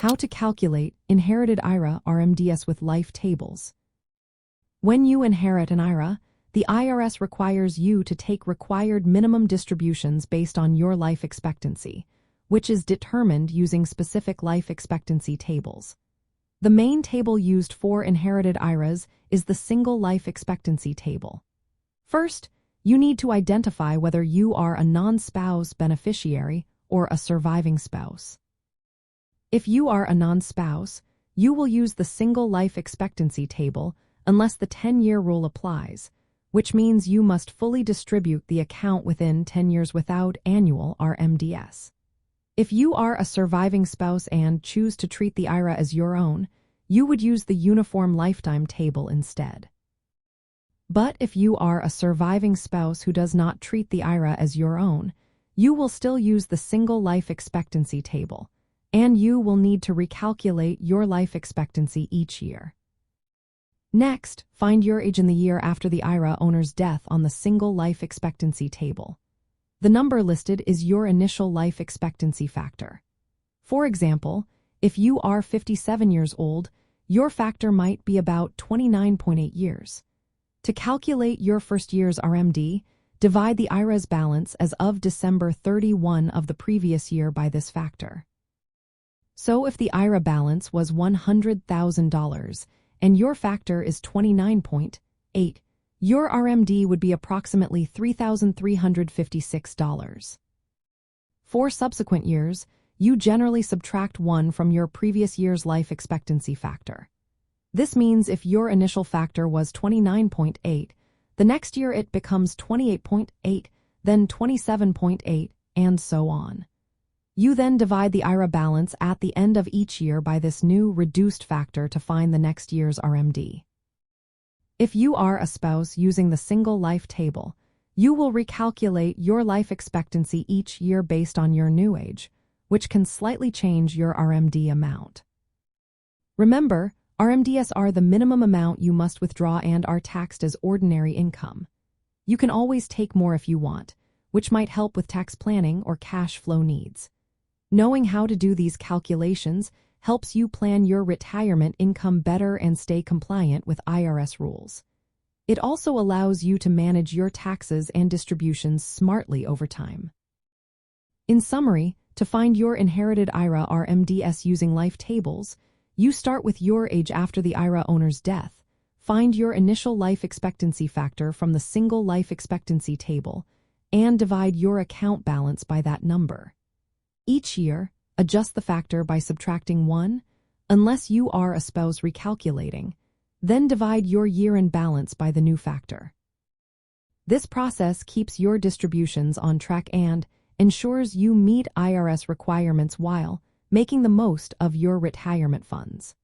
How to calculate inherited IRA RMDs with life tables. When you inherit an IRA, the IRS requires you to take required minimum distributions based on your life expectancy, which is determined using specific life expectancy tables. The main table used for inherited IRAs is the single life expectancy table. First, you need to identify whether you are a non-spouse beneficiary or a surviving spouse. If you are a non-spouse, you will use the single life expectancy table unless the 10-year rule applies, which means you must fully distribute the account within 10 years without annual RMDs. If you are a surviving spouse and choose to treat the IRA as your own, you would use the uniform lifetime table instead. But if you are a surviving spouse who does not treat the IRA as your own, you will still use the single life expectancy table, and you will need to recalculate your life expectancy each year. Next, find your age in the year after the IRA owner's death on the single life expectancy table. The number listed is your initial life expectancy factor. For example, if you are 57 years old, your factor might be about 29.8 years. To calculate your first year's RMD, divide the IRA's balance as of December 31 of the previous year by this factor. So if the IRA balance was $100,000 and your factor is 29.8, your RMD would be approximately $3,356. For subsequent years, you generally subtract 1 from your previous year's life expectancy factor. This means if your initial factor was 29.8, the next year it becomes 28.8, then 27.8, and so on. You then divide the IRA balance at the end of each year by this new reduced factor to find the next year's RMD. If you are a spouse using the single life table, you will recalculate your life expectancy each year based on your new age, which can slightly change your RMD amount. Remember, RMDs are the minimum amount you must withdraw and are taxed as ordinary income. You can always take more if you want, which might help with tax planning or cash flow needs. Knowing how to do these calculations helps you plan your retirement income better and stay compliant with IRS rules. It also allows you to manage your taxes and distributions smartly over time. In summary, to find your inherited IRA RMDs using life tables, you start with your age after the IRA owner's death, find your initial life expectancy factor from the single life expectancy table, and divide your account balance by that number. Each year, adjust the factor by subtracting 1, unless you are a spouse recalculating, then divide your year-end balance by the new factor. This process keeps your distributions on track and ensures you meet IRS requirements while making the most of your retirement funds.